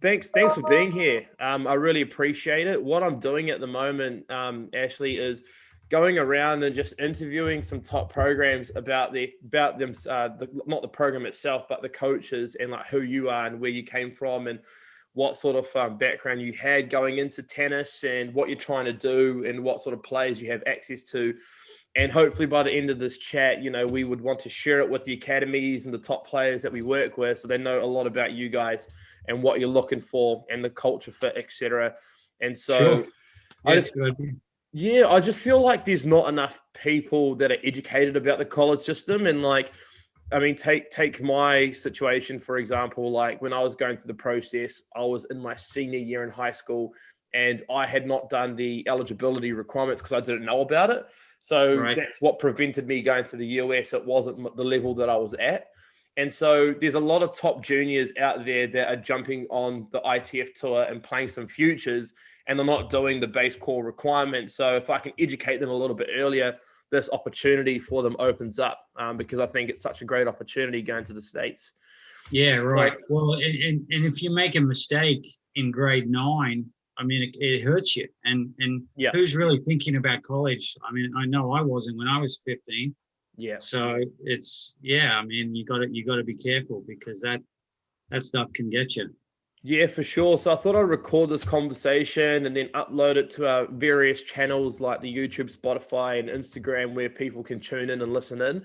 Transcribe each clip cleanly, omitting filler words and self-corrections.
Thanks for being here. I really appreciate it. What I'm doing at the moment, Ashley, is going around and just interviewing some top programs about them, not the program itself, but the coaches and like who you are and where you came from and what sort of background you had going into tennis and what you're trying to do and what sort of players you have access to. And hopefully by the end of this chat, we would want to share it with the academies and the top players that we work with so they know a lot about you guys and what you're looking for and the culture fit, etc. And so Sure. I Yeah, it's just a good idea. yeah, I just feel like there's not enough people that are educated about the college system. And like, I mean, take my situation for example. Like when I was going through the process, I was in my senior year in high school, and I had not done the eligibility requirements because I didn't know about it. So Right. that's what prevented me going to the US. It wasn't the level that I was at. And so there's a lot of top juniors out there that are jumping on the ITF tour and playing some futures, and they're not doing the base core requirements. So if I can educate them a little bit earlier, this opportunity for them opens up, because I think it's such a great opportunity going to the States. Yeah, So, right. Well, and if you make a mistake in grade nine, I mean, it hurts you. And yeah, who's really thinking about college? I mean, I know I wasn't when I was 15. yeah. So it's yeah. I mean, you got to be careful because that stuff can get you. Yeah, for sure. So I thought I'd record this conversation and then upload it to our various channels like the YouTube, Spotify, and Instagram where people can tune in and listen in.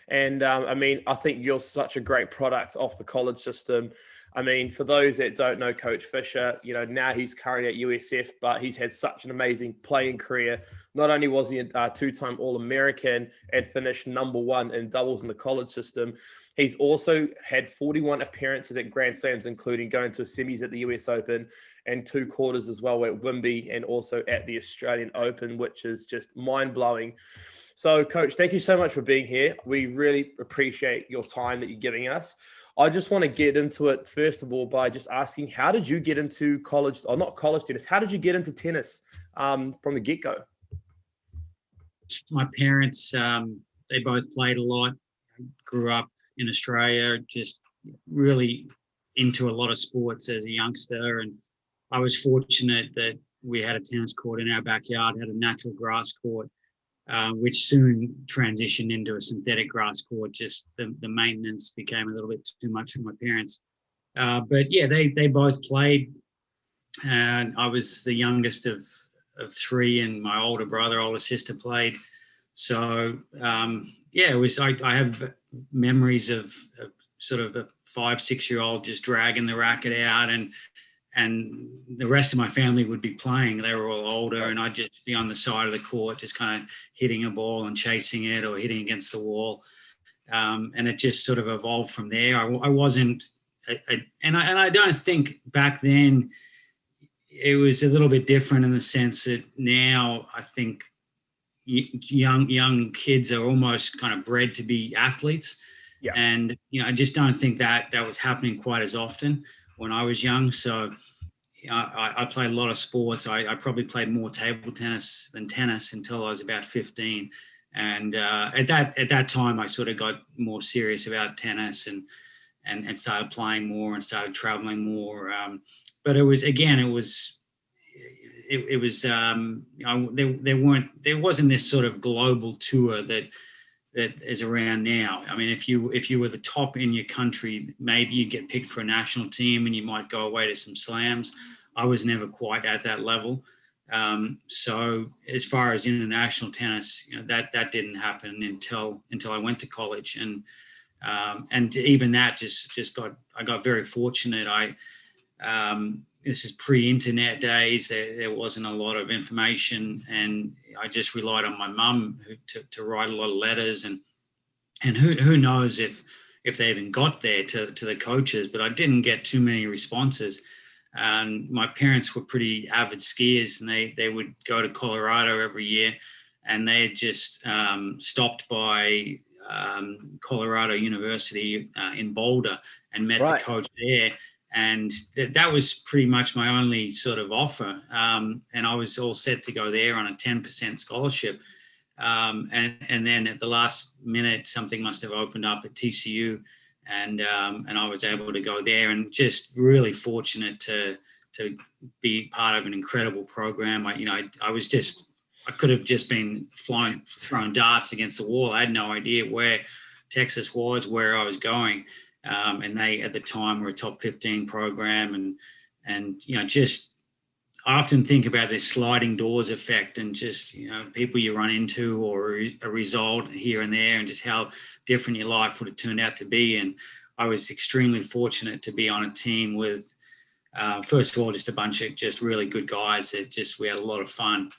And I mean, I think you're such a great product off the college system. I mean, for those that don't know Coach Fisher, now he's currently at USF, but he's had such an amazing playing career. Not only was he a two-time All-American and finished number one in doubles in the college system, he's also had 41 appearances at Grand Slams, including going to semis at the US Open and two quarters as well at Wimby and also at the Australian Open, which is just mind-blowing. So, Coach, thank you so much for being here. We really appreciate your time that you're giving us. I just want to get into it, first of all, by just asking, how did you get into college, or not college tennis, how did you get into tennis from the get-go? My parents, they both played a lot. Grew up in Australia, just really into a lot of sports as a youngster. And I was fortunate that we had a tennis court in our backyard, had a natural grass court, which soon transitioned into a synthetic grass court. Just the maintenance became a little bit too much for my parents. But yeah, they both played, and I was the youngest of three, and my older sister played. So yeah, it was. I have memories of sort of a 5, 6 year old just dragging the racket out, and the rest of my family would be playing. They were all older, and I'd just be on the side of the court, just kind of hitting a ball and chasing it or hitting against the wall. And it just sort of evolved from there. I wasn't, and I don't think back then it was a little bit different in the sense that now I think young kids are almost kind of bred to be athletes, Yeah. and I just don't think that was happening quite as often when I was young. So I played a lot of sports. I probably played more table tennis than tennis until I was about 15. And at that time, I sort of got more serious about tennis and started playing more and started traveling more. But there wasn't this sort of global tour that is around now. I mean, if you were the top in your country, maybe you get picked for a national team and you might go away to some slams. I was never quite at that level. So as far as international tennis, that didn't happen until I went to college, and even that I got very fortunate. This is pre-internet days. There wasn't a lot of information, and I just relied on my mum to write a lot of letters, and who knows if they even got there to the coaches. But I didn't get too many responses. And my parents were pretty avid skiers, and they would go to Colorado every year, and they had just stopped by Colorado University in Boulder and met the Right. coach there. And that was pretty much my only sort of offer. And I was all set to go there on a 10% scholarship. And then at the last minute, something must have opened up at TCU, and I was able to go there, and just really fortunate to be part of an incredible program. I could have just been throwing darts against the wall. I had no idea where Texas was, where I was going, and they at the time were a top 15 program, and just I often think about this sliding doors effect, and just people you run into or a result here and there, and just how different your life would have turned out to be. And I was extremely fortunate to be on a team with, first of all, just a bunch of just really good guys that we had a lot of fun.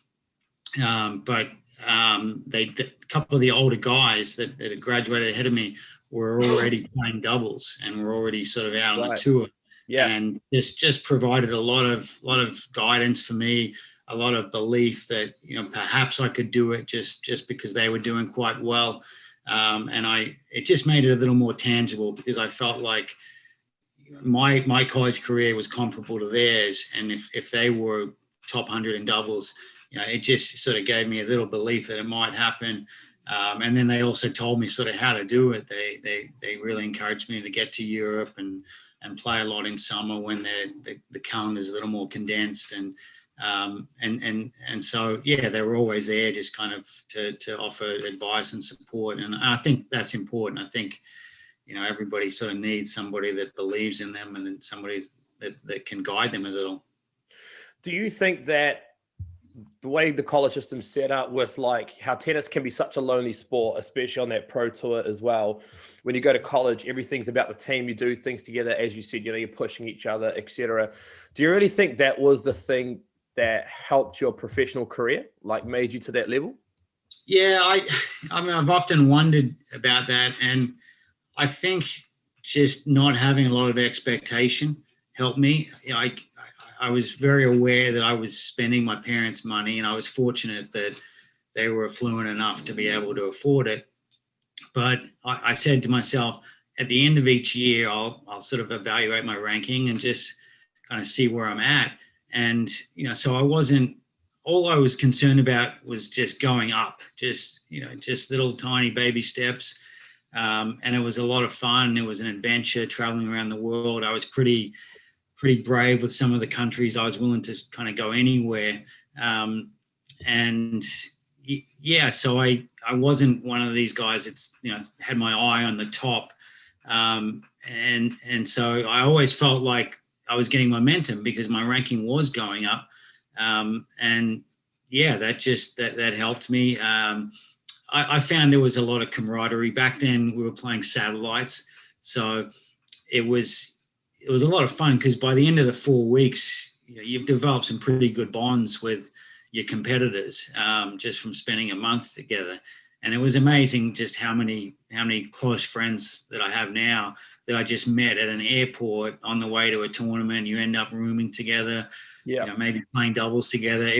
But a couple of the older guys that had graduated ahead of me were already playing doubles and were already sort of out on the tour. Yeah. And this just provided a lot of guidance for me, a lot of belief that, perhaps I could do it just because they were doing quite well. And it just made it a little more tangible, because I felt like my college career was comparable to theirs. And if they were top 100 in doubles, it just sort of gave me a little belief that it might happen. And then they also told me sort of how to do it. They really encouraged me to get to Europe and play a lot in summer when the calendar is a little more condensed, and so they were always there, just kind of to offer advice and support. And I think that's important. I think everybody sort of needs somebody that believes in them, and then somebody that can guide them a little. Do you think that the way the college system's set up, with like how tennis can be such a lonely sport, especially on that pro tour as well, when you go to college, everything's about the team, you do things together, as you said, you're pushing each other, etc. Do you really think that was the thing that helped your professional career, like made you to that level? Yeah, I mean, I've often wondered about that, and I think just not having a lot of expectation helped me. I was very aware that I was spending my parents' money, and I was fortunate that they were affluent enough to be able to afford it. But I said to myself, at the end of each year, I'll sort of evaluate my ranking and just kind of see where I'm at. And, so all I was concerned about was just going up, just little tiny baby steps. And it was a lot of fun. It was an adventure traveling around the world. I was pretty brave with some of the countries. I was willing to kind of go anywhere. So I wasn't one of these guys that's, had my eye on the top. And so I always felt like I was getting momentum because my ranking was going up. That helped me. I found there was a lot of camaraderie. Back then we were playing satellites. So it was a lot of fun, because by the end of the 4 weeks, you've developed some pretty good bonds with your competitors, just from spending a month together. And it was amazing just how many close friends that I have now that I just met at an airport on the way to a tournament. You end up rooming together, maybe playing doubles together.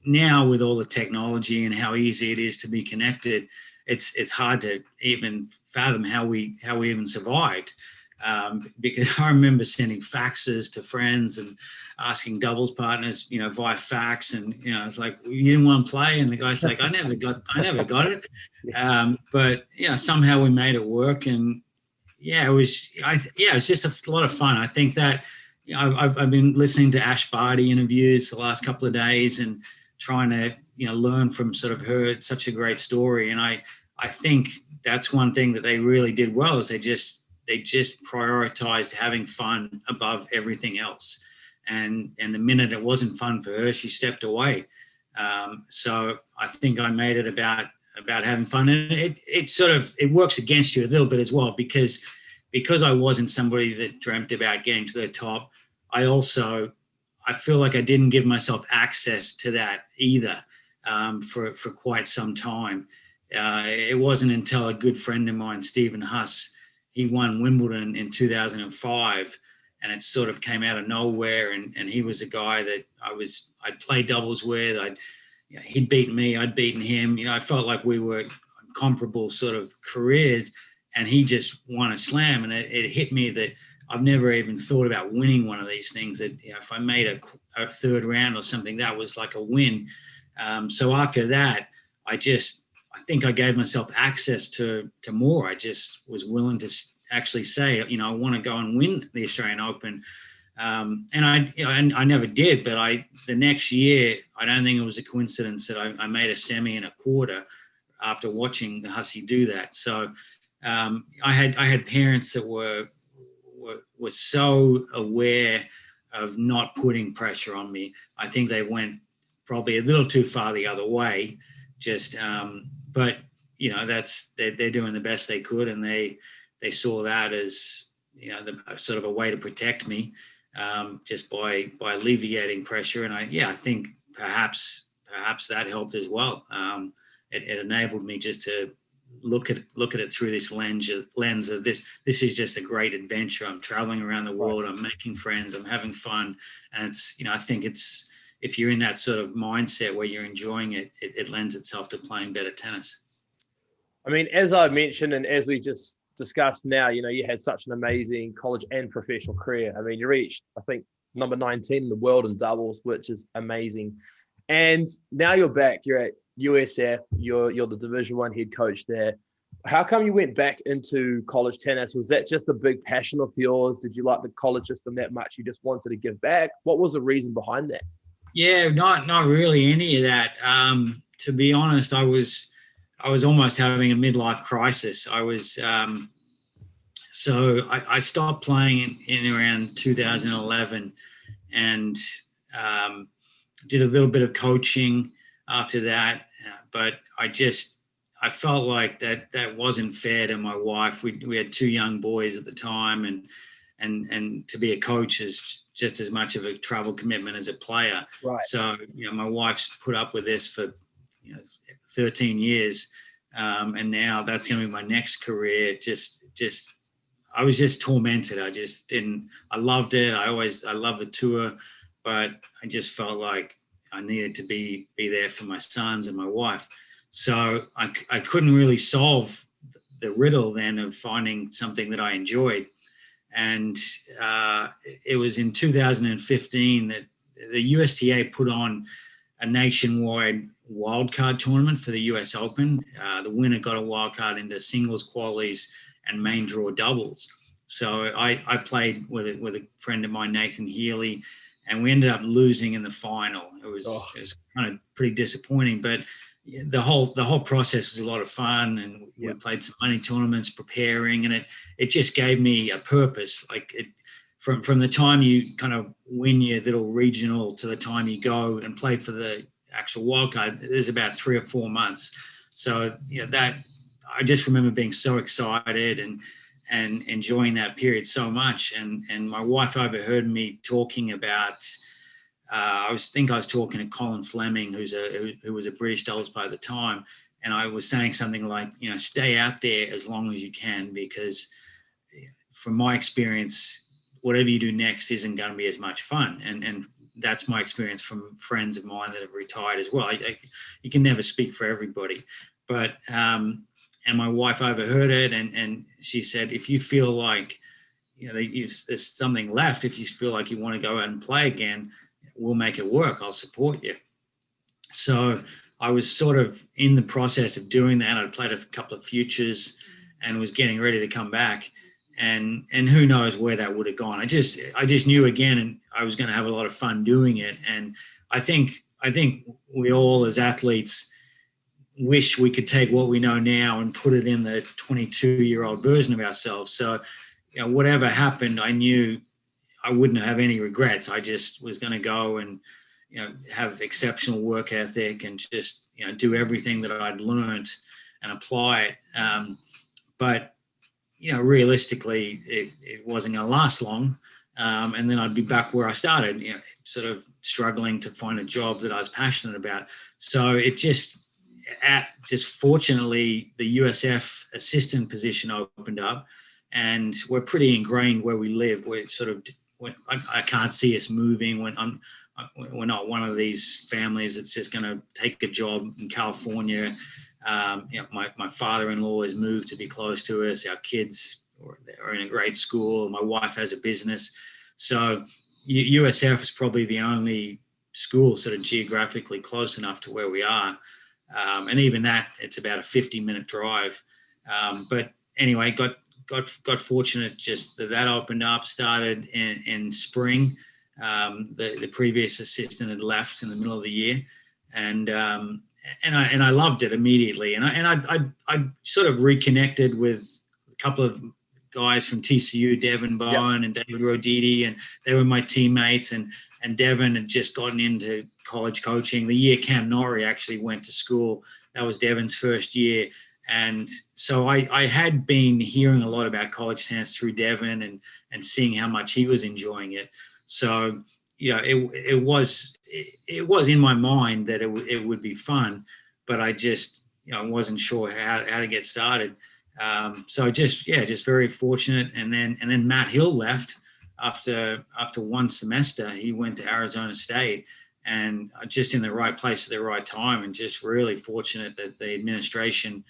Now with all the technology and how easy it is to be connected, it's hard to even fathom how we even survived. Because I remember sending faxes to friends and asking doubles partners, via fax, and it's like, you didn't want to play, and the guy's like, I never got it. But somehow we made it work, and it was just a lot of fun. I think that I've been listening to Ash Barty interviews the last couple of days and trying to learn from sort of her. It's such a great story, and I think that's one thing that they really did well, is they just prioritized having fun above everything else. And the minute it wasn't fun for her, she stepped away. So I think I made it about having fun. And it works against you a little bit as well, because I wasn't somebody that dreamt about getting to the top. I feel like I didn't give myself access to that either, for quite some time. It wasn't until a good friend of mine, Stephen Huss, he won Wimbledon in 2005, and it sort of came out of nowhere. And he was a guy that I'd played doubles with. He'd beaten me, I'd beaten him. I felt like we were comparable sort of careers, and he just won a slam. And it hit me that I've never even thought about winning one of these things, that if I made a third round or something, that was like a win. So after that, I think I gave myself access to more. I just was willing to actually say, I want to go and win the Australian Open. And I never did, but the next year, I don't think it was a coincidence that I made a semi and a quarter after watching Hussey do that. So I had parents that were so aware of not putting pressure on me. I think they went probably a little too far the other way. But they're doing the best they could, and they saw that as the sort of a way to protect me, just by alleviating pressure. And I think perhaps that helped as well. It enabled me just to look at it through this lens of this is just a great adventure. I'm traveling around the world. I'm making friends. I'm having fun. And it's, I think it's, if you're in that sort of mindset where you're enjoying it, it lends itself to playing better tennis. I mean, as I mentioned, and as we just discussed now, you had such an amazing college and professional career. I mean, you reached, I think, number 19 in the world in doubles, which is amazing. And now you're back. You're at USF. You're the Division I head coach there. How come you went back into college tennis? Was that just a big passion of yours? Did you like the college system that much? You just wanted to give back? What was the reason behind that? Yeah, not really any of that. To be honest, I was almost having a midlife crisis. So I stopped playing in around 2011, and did a little bit of coaching after that. But I felt like that wasn't fair to my wife. We had 2 young boys at the time, and to be a coach is just as much of a travel commitment as a player. Right. So, my wife's put up with this for 13 years. And now that's going to be my next career. I was just tormented. I loved it. I loved the tour, but I just felt like I needed to be there for my sons and my wife. So I couldn't really solve the riddle then of finding something that I enjoyed. And it was in 2015 that the USTA put on a nationwide wildcard tournament for the US Open. The winner got a wildcard into singles, qualies, and main draw doubles. So I played with a friend of mine, Nathan Healy, and we ended up losing in the final. It was kind of pretty disappointing, but the whole process was a lot of fun, and we played some money tournaments preparing, and it just gave me a purpose. Like from the time you kind of win your little regional to the time you go and play for the actual wildcard, there's about 3 or 4 months. So that I just remember being so excited and enjoying that period so much. And my wife overheard me talking about. I was talking to Colin Fleming, who was a British doubles player at the time, and I was saying something like, stay out there as long as you can, because from my experience, whatever you do next isn't going to be as much fun. And that's my experience from friends of mine that have retired as well. You can never speak for everybody, but and my wife overheard it, and she said, if you feel like there's something left, if you feel like you want to go out and play again, we'll make it work. I'll support you. So I was sort of in the process of doing that. I'd played a couple of futures and was getting ready to come back. And who knows where that would have gone. I just knew again, and I was going to have a lot of fun doing it. And I think we all as athletes wish we could take what we know now and put it in the 22-year-old version of ourselves. So, whatever happened, I knew I wouldn't have any regrets. I just was going to go and, have exceptional work ethic and just, do everything that I'd learned and apply it. But, realistically, it wasn't going to last long. And then I'd be back where I started, sort of struggling to find a job that I was passionate about. So it just fortunately, the USF assistant position opened up, and we're pretty ingrained where we live. We're sort of, I can't see us moving. We're not one of these families that's just going to take a job in California. My father-in-law has moved to be close to us. Our kids are in a great school. My wife has a business. So USF is probably the only school sort of geographically close enough to where we are. And even that, it's about a 50-minute drive. But anyway, got fortunate just that opened up, started in spring. The previous assistant had left in the middle of the year, and I loved it immediately. And I sort of reconnected with a couple of guys from TCU, Devin Bowen and David Roditi, and they were my teammates. And Devin had just gotten into college coaching. The year Cam Norrie actually went to school, that was Devin's first year. And so I had been hearing a lot about college tennis through Devin and seeing how much he was enjoying it. So, it was in my mind that it would be fun, but I just, wasn't sure how to get started. So just very fortunate. And then Matt Hill left after one semester. He went to Arizona State, and just in the right place at the right time, and just really fortunate that the administration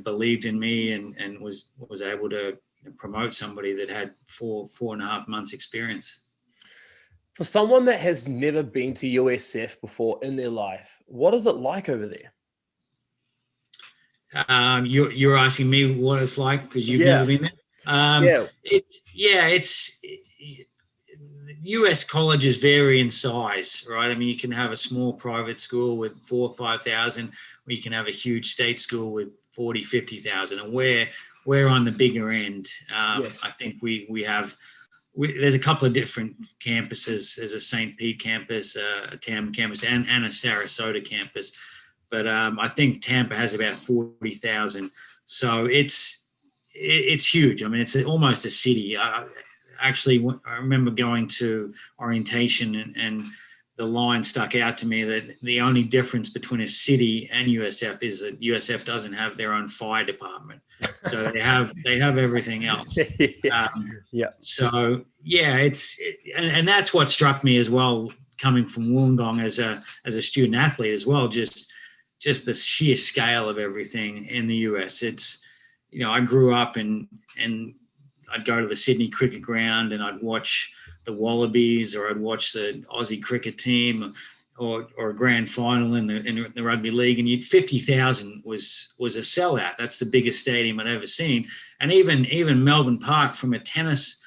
believed in me and was able to promote somebody that had 4.5 months experience. For someone that has never been to USF before in their life, what is it like over there? You're asking me what it's like because you've never been there. It's US colleges vary in size, right? I mean, you can have a small private school with 4,000 or 5,000, or you can have a huge state school with 40,000, 50,000, and we're on the bigger end. I think we have. There's a couple of different campuses. There's a St. Pete campus, a Tampa campus, and a Sarasota campus. But I think Tampa has about 40,000. So it's huge. I mean, it's almost a city. I remember going to orientation and the line stuck out to me that the only difference between a city and USF is that USF doesn't have their own fire department. So they have everything else. So and that's what struck me as well, coming from Wollongong as a student athlete as well. Just the sheer scale of everything in the US. It's, I grew up and I'd go to the Sydney cricket ground and I'd watch the Wallabies, or I'd watch the Aussie cricket team, or a grand final in the rugby league, and 50,000 was a sellout. That's the biggest stadium I'd ever seen. And even Melbourne Park, from a tennis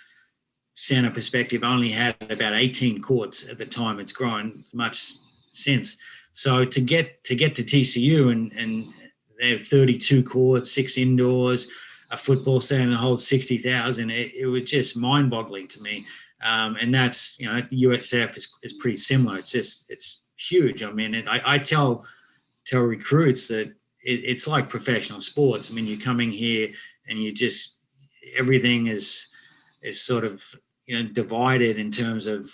center perspective, only had about 18 courts at the time. It's grown much since. So to get to TCU and they have 32 courts, 6 indoors, a football stadium that holds 60,000, it was just mind-boggling to me. And that's, USF is pretty similar. It's huge. I mean, I tell recruits that it's like professional sports. I mean, you're coming here and everything is sort of, divided in terms of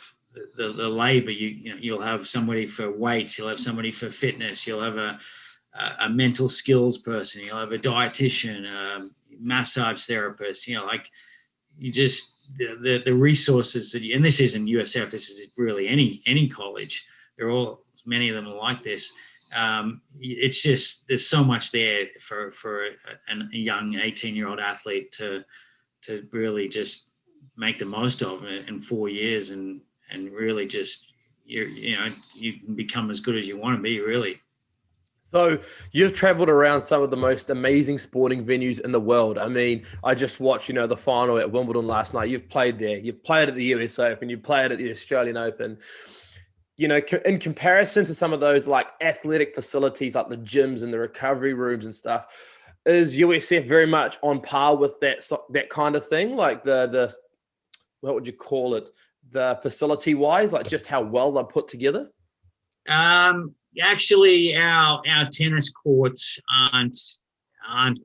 the labor. You'll have somebody for weights, you'll have somebody for fitness, you'll have a mental skills person, you'll have a dietitian, massage therapist, the resources that and this isn't USF, this is really any college. Many of them are like this. It's just, there's so much there for a young 18-year-old athlete to really just make the most of it in 4 years and really just, you can become as good as you want to be, really. So you've traveled around some of the most amazing sporting venues in the world. I mean, I just watched, the final at Wimbledon last night. You've played there. You've played at the US Open. You played at the Australian Open. In comparison to some of those like athletic facilities, like the gyms and the recovery rooms and stuff, is USF very much on par with that kind of thing? Like the what would you call it? The facility wise, like just how well they're put together? Actually, our tennis courts aren't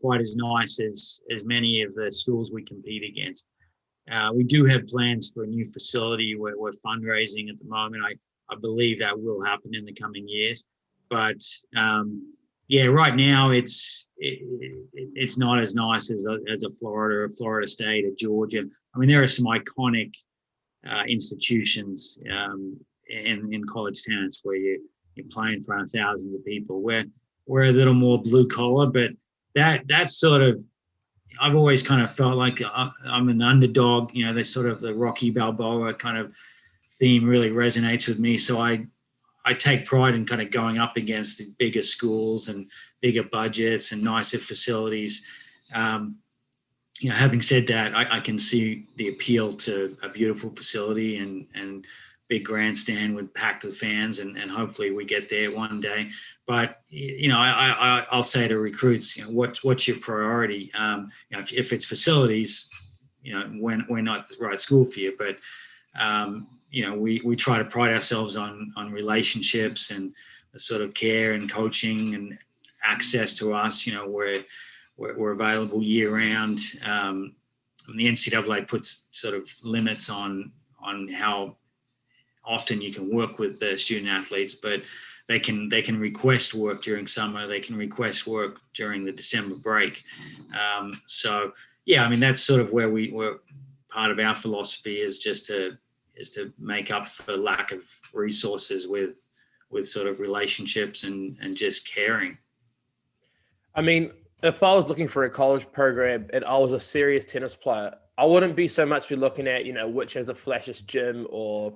quite as nice as many of the schools we compete against. We do have plans for a new facility. We're fundraising at the moment. I believe that will happen in the coming years. But right now it's not as nice as a Florida State, a Georgia. I mean, there are some iconic institutions in college tennis where you play in front of thousands of people. We're a little more blue collar, but that's sort of, I've always kind of felt like I'm an underdog. There's sort of the Rocky Balboa kind of theme really resonates with me. So I take pride in kind of going up against the bigger schools and bigger budgets and nicer facilities. Having said that, I can see the appeal to a beautiful facility and big grandstand with packed with fans, and hopefully we get there one day. But I'll say to recruits, what's your priority? If it's facilities, we're not the right school for you. But we try to pride ourselves on relationships and the sort of care and coaching and access to us. We're available year round. The NCAA puts sort of limits on how often you can work with the student athletes, but they can request work during summer. They can request work during the December break. So yeah, I mean, that's sort of where we're part of our philosophy is to make up for lack of resources with sort of relationships and just caring. I mean, if I was looking for a college program and I was a serious tennis player, I wouldn't be so much be looking at, which has the flashiest gym or,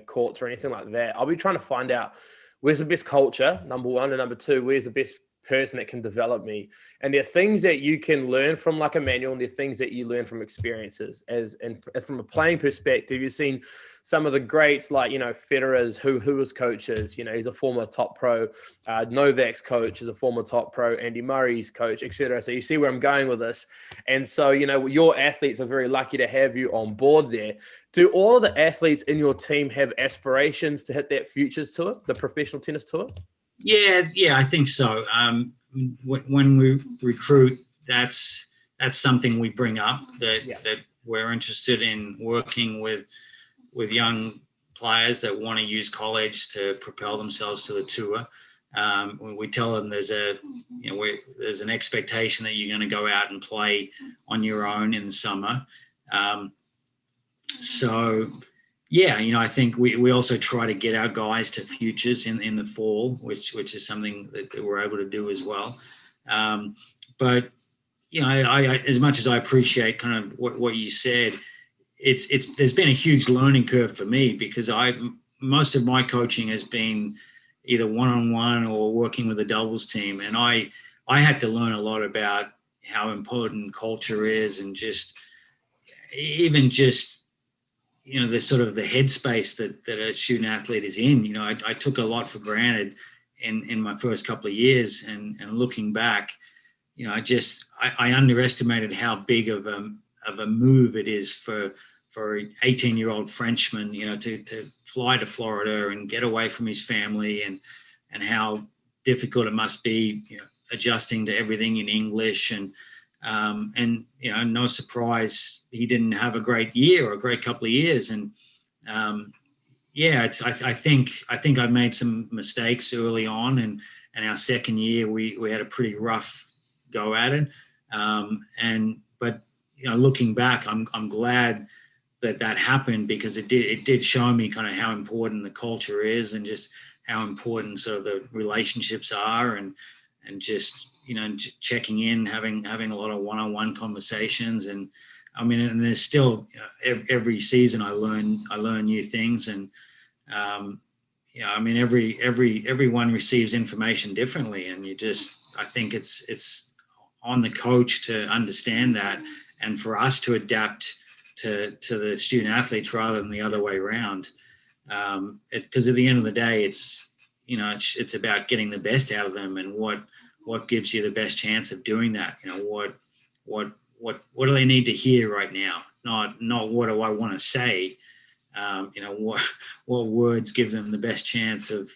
courts or anything like that. I'll be trying to find out where's the best culture, number one, and number two, where's the best person that can develop me. And there are things that you can learn from like a manual, and there are things that you learn from experiences. And from a playing perspective, you've seen some of the greats like, Federer's who was coaches, he's a former top pro, Novak's coach is a former top pro, Andy Murray's coach, etc. So you see where I'm going with this. And so, your athletes are very lucky to have you on board there. Do all of the athletes in your team have aspirations to hit that Futures Tour, the professional tennis tour? Yeah, I think so. When we recruit, that's something we bring up that we're interested in working with young players that want to use college to propel themselves to the tour. We tell them there's an expectation that you're going to go out and play on your own in the summer. So yeah, I think we also try to get our guys to futures in the fall, which is something that we're able to do as well. But I as much as I appreciate kind of what you said, there's been a huge learning curve for me because most of my coaching has been either one-on-one or working with a doubles team, and I had to learn a lot about how important culture is and just the sort of the headspace that a student athlete is in. I took a lot for granted in my first couple of years, and looking back, I underestimated how big of a move it is for an 18-year-old Frenchman, to fly to Florida and get away from his family, and how difficult it must be, adjusting to everything in English, and no surprise he didn't have a great year or a great couple of years. And I think I made some mistakes early on, and our second year we had a pretty rough go at it. But looking back, I'm glad that happened, because it did show me kind of how important the culture is, and just how important sort of the relationships are, and just checking in, having a lot of one-on-one conversations. And I mean, and there's still every season I learn new things, and I mean, everyone receives information differently, and I think it's on the coach to understand that, and for us to adapt to the student athletes rather than the other way around. Because at the end of the day, it's about getting the best out of them, and what gives you the best chance of doing that. What do they need to hear right now? Not what do I want to say. What words give them the best chance of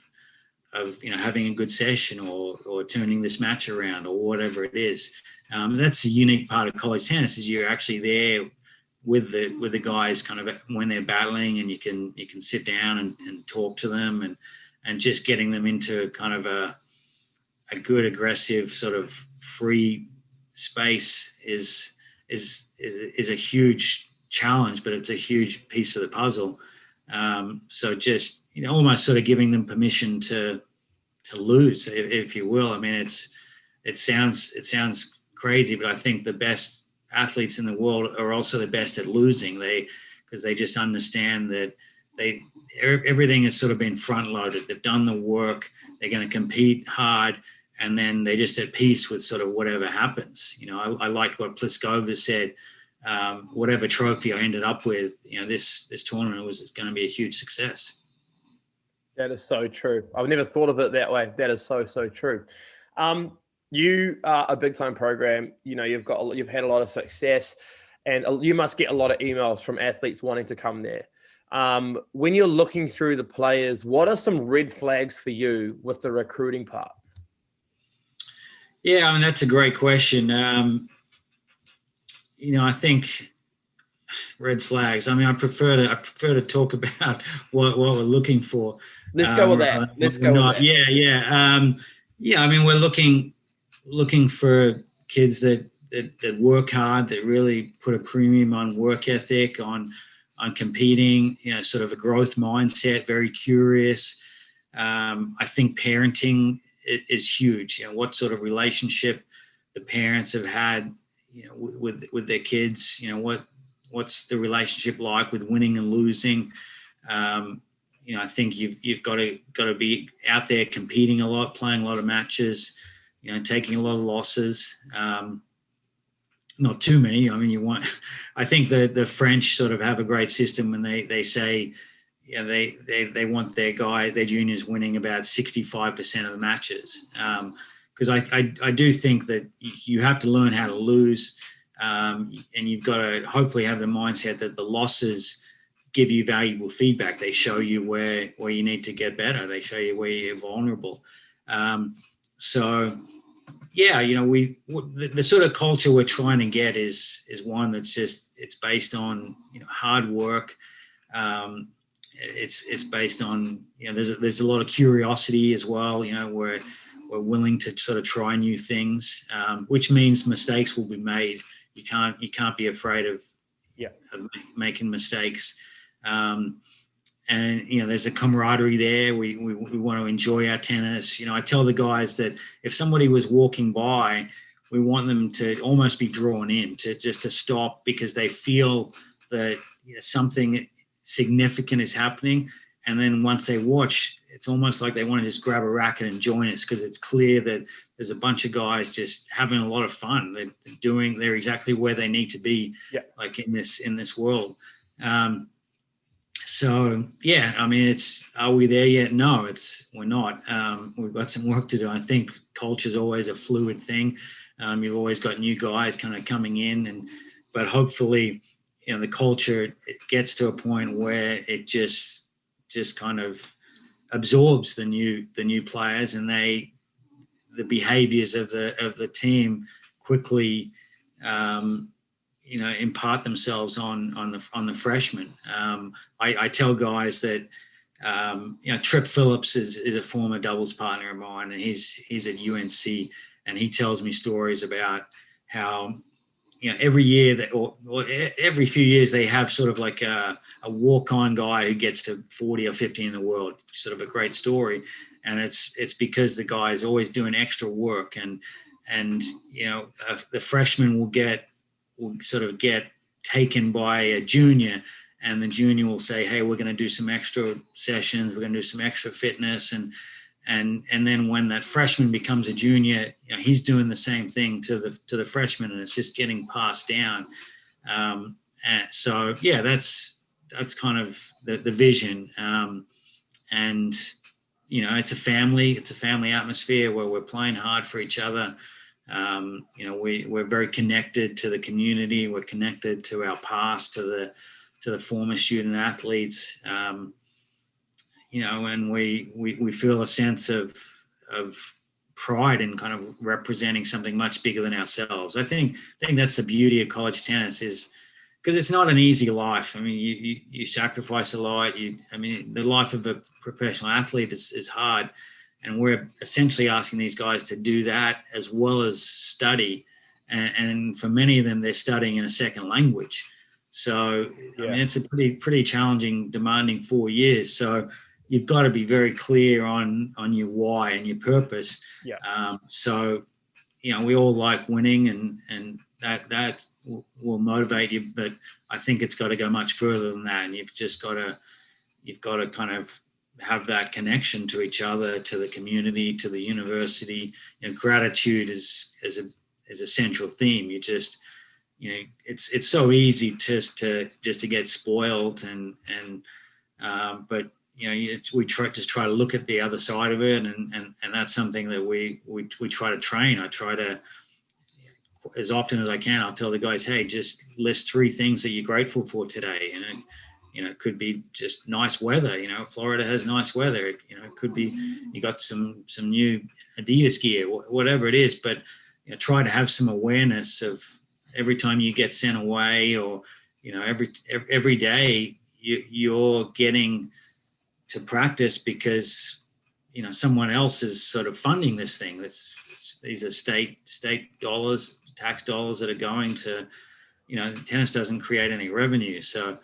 having a good session, or turning this match around, or whatever it is. That's the unique part of college tennis, is you're actually there with the guys kind of when they're battling, and you can sit down and talk to them, and just getting them into kind of a good, aggressive, sort of free space is a huge challenge, but it's a huge piece of the puzzle. So just almost sort of giving them permission to lose, if you will. I mean, it sounds crazy, but I think the best athletes in the world are also the best at losing. Because they just understand that everything has sort of been front loaded. They've done the work. They're going to compete hard, and then they're just at peace with sort of whatever happens. I liked what Pliskova said. Whatever trophy I ended up with, this tournament was going to be a huge success. That is so true. I've never thought of it that way. That is so, so true. You are a big time program. You've had a lot of success, and you must get a lot of emails from athletes wanting to come there. When you're looking through the players, what are some red flags for you with the recruiting part? Yeah, I mean, that's a great question. I think red flags. I mean, I prefer to talk about what we're looking for. Let's go with that. Let's go with that. Yeah. I mean, we're looking for kids that work hard, that really put a premium on work ethic, on competing. Sort of a growth mindset, very curious. I think parenting is huge. What sort of relationship the parents have had, with their kids. What's the relationship like with winning and losing. I think you've got to be out there competing a lot, playing a lot of matches, taking a lot of losses. Not too many. I mean, I think the French sort of have a great system when they say, they want their juniors winning about 65% of the matches. Because I do think that you have to learn how to lose, and you've got to hopefully have the mindset that the losses give you valuable feedback. They show you where you need to get better. They show you where you're vulnerable. The sort of culture we're trying to get is one that's it's based on hard work. It's based on there's a lot of curiosity as well. We're willing to sort of try new things, which means mistakes will be made. You can't be afraid of making mistakes. And there's a camaraderie there. We want to enjoy our tennis. I tell the guys that if somebody was walking by, we want them to almost be drawn in, to stop, because they feel that something significant is happening. And then once they watch, it's almost like they want to just grab a racket and join us, because it's clear that there's a bunch of guys just having a lot of fun. They're exactly where they need to be, like in this world. So yeah, I mean, are we there yet? No, we're not. We've got some work to do. I think culture is always a fluid thing. You've always got new guys kind of coming in, but hopefully, the culture, it gets to a point where it just kind of absorbs the new players, and the behaviors of the team quickly impart themselves on the freshmen. I tell guys that Trip Phillips is a former doubles partner of mine, and he's at UNC, and he tells me stories about how every year or every few years they have sort of like a walk-on guy who gets to 40 or 50 in the world. Sort of a great story, and it's because the guy is always doing extra work, and the freshman will sort of get taken by a junior, and the junior will say, hey, we're going to do some extra sessions, we're going to do some extra fitness, and then when that freshman becomes a junior, he's doing the same thing to the freshman, and it's just getting passed down. And so yeah, that's kind of the vision. And it's a family atmosphere where we're playing hard for each other. We're very connected to the community. We're connected to our past, to the former student athletes. And we feel a sense of pride in kind of representing something much bigger than ourselves. I think that's the beauty of college tennis, is because it's not an easy life. I mean, you sacrifice a lot. The life of a professional athlete is hard. And we're essentially asking these guys to do that as well as study. And for many of them, they're studying in a second language. So, it's a pretty challenging, demanding 4 years. So you've got to be very clear on your why and your purpose. We all like winning, and that will motivate you. But I think it's got to go much further than that. And you've got to kind of have that connection to each other, to the community, to the university. Gratitude is a central theme. It's so easy to get spoiled but we try to look at the other side of it, and that's something that we try to train. I try to, as often as I can, I'll tell the guys, hey, just list 3 things that you're grateful for today. And it could be just nice weather. Florida has nice weather. It could be you got some new Adidas gear, whatever it is. But try to have some awareness of every time you get sent away, or every day you're getting to practice because someone else is sort of funding this thing. These are state dollars, tax dollars that are going to, tennis doesn't create any revenue. So,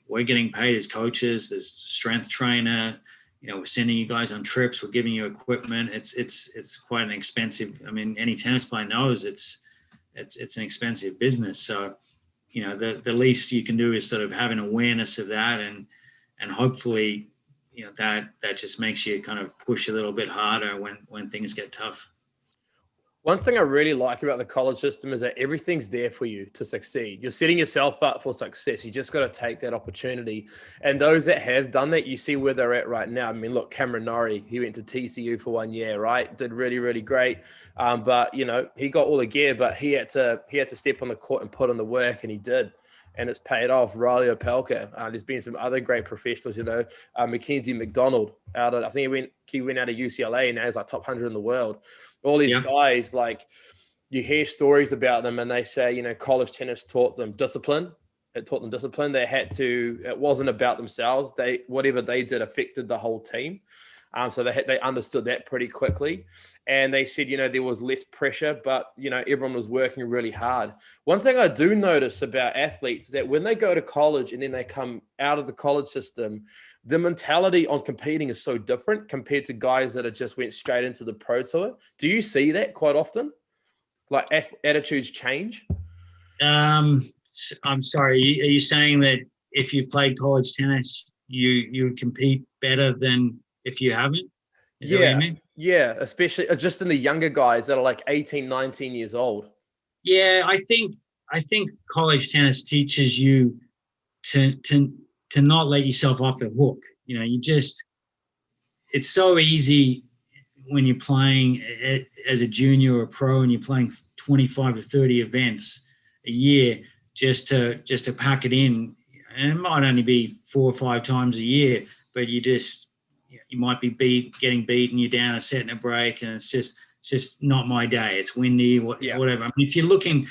we're getting paid as coaches. There's strength trainer. We're sending you guys on trips. We're giving you equipment. It's quite an expensive. I mean, any tennis player knows it's an expensive business. So, the least you can do is sort of have an awareness of that, and hopefully, that just makes you kind of push a little bit harder when things get tough. One thing I really like about the college system is that everything's there for you to succeed. You're setting yourself up for success. You just got to take that opportunity. And those that have done that, you see where they're at right now. I mean, look, Cameron Norrie, he went to TCU for 1 year, right? Did really, really great. But he got all the gear, but he had to step on the court and put in the work, and he did. And it's paid off. Riley Opelka. There's been some other great professionals, Mackenzie McDonald I think he went out of UCLA, and now he's like top 100 in the world. All these guys, like, you hear stories about them, and they say, college tennis taught them discipline. It taught them discipline. It wasn't about themselves. Whatever they did affected the whole team. So they understood that pretty quickly. And they said, there was less pressure, but, everyone was working really hard. One thing I do notice about athletes is that when they go to college and then they come out of the college system, the mentality on competing is so different compared to guys that have just went straight into the pro tour. Do you see that quite often? Like attitudes change? I'm sorry. Are you saying that if you played college tennis, you would compete better than if you haven't? Is that what you mean? Yeah, especially just in the younger guys that are like 18, 19 years old. Yeah, I think college tennis teaches you to not let yourself off the hook. It's so easy when you're playing as a junior or a pro and you're playing 25 to 30 events a year just to pack it in. And it might only be 4 or 5 times a year, but you might be getting beaten, you're down a set and a break, and it's just not my day. It's windy, whatever. I mean, if you're looking,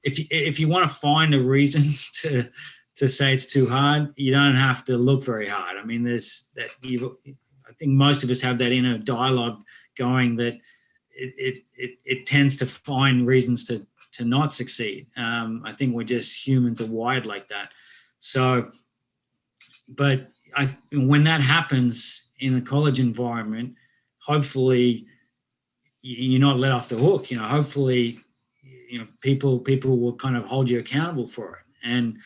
if you want to find a reason to say it's too hard, you don't have to look very hard. I mean, I think most of us have that inner dialogue going that it tends to find reasons to not succeed. I think we're just humans are wired like that. So, but when that happens in the college environment, hopefully you're not let off the hook. Hopefully, people will kind of hold you accountable for it. And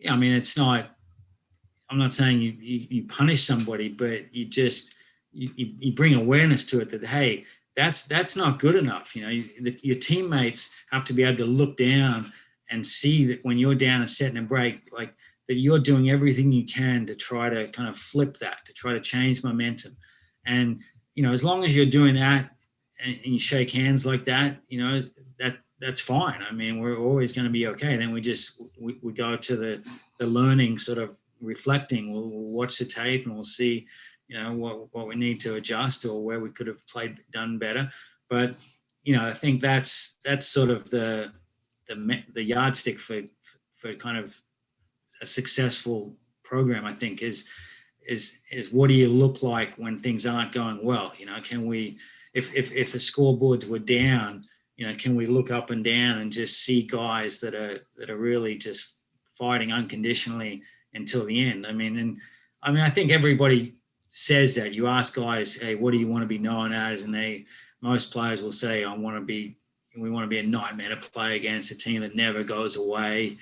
I mean, I'm not saying you punish somebody, but you bring awareness to it that, hey, that's not good enough. Your teammates have to be able to look down and see that when you're down a set and a break, like, that you're doing everything you can to try to kind of flip that, to try to change momentum. And, as long as you're doing that and you shake hands like that, that's fine. I mean, we're always going to be okay. Then we go to the learning, sort of reflecting. We'll watch the tape and we'll see, what we need to adjust or where we could have done better. But, I think that's sort of the yardstick for kind of a successful program, I think, is what do you look like when things aren't going well? Can we, if the scoreboards were down, can we look up and down and just see guys that are really just fighting unconditionally until the end? I think everybody says that. You ask guys, hey, what do you want to be known as? And most players will say, we want to be a nightmare to play against, a team that never goes away.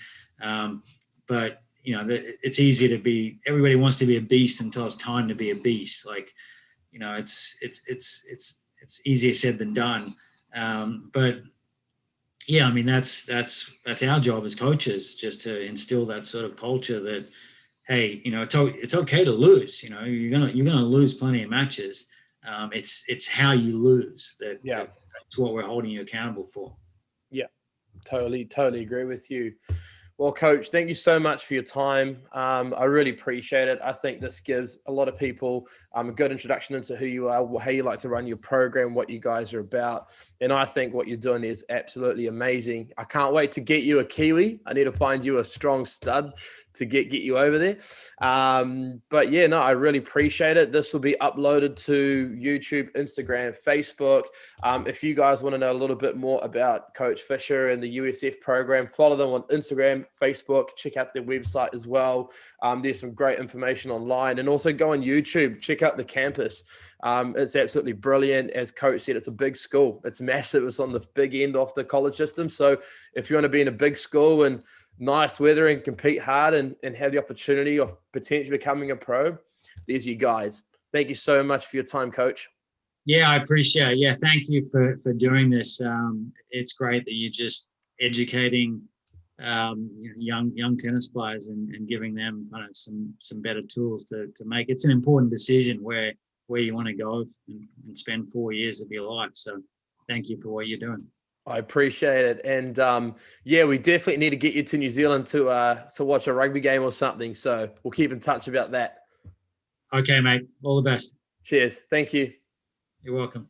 But it's easy to be. Everybody wants to be a beast until it's time to be a beast. Like, it's easier said than done. But yeah, I mean, that's our job as coaches, just to instill that sort of culture that, hey, it's okay to lose. You're gonna lose plenty of matches. It's how you lose that's what we're holding you accountable for. Yeah, totally agree with you. Well, Coach, thank you so much for your time. I really appreciate it. I think this gives a lot of people a good introduction into who you are, how you like to run your program, what you guys are about. And I think what you're doing is absolutely amazing. I can't wait to get you a Kiwi. I need to find you a strong stud to get you over there. But yeah, no, I really appreciate it. This will be uploaded to YouTube, Instagram, Facebook. If you guys want to know a little bit more about Coach Fisher and the USF program, follow them on Instagram, Facebook, check out their website as well. There's some great information online, and also go on YouTube, check out the campus. It's absolutely brilliant. As Coach said, it's a big school. It's massive. It's on the big end of the college system. So if you want to be in a big school and nice weather and compete hard and have the opportunity of potentially becoming a pro, there's you guys. Thank you so much for your time, Coach. Yeah, I appreciate it. Yeah, thank you for doing this. It's great that you're just educating young tennis players and giving them kind of some better tools to make. It's an important decision where you want to go and spend 4 years of your life. So thank you for what you're doing. I appreciate it. And yeah, we definitely need to get you to New Zealand to watch a rugby game or something. So we'll keep in touch about that. Okay, mate. All the best. Cheers. Thank you. You're welcome.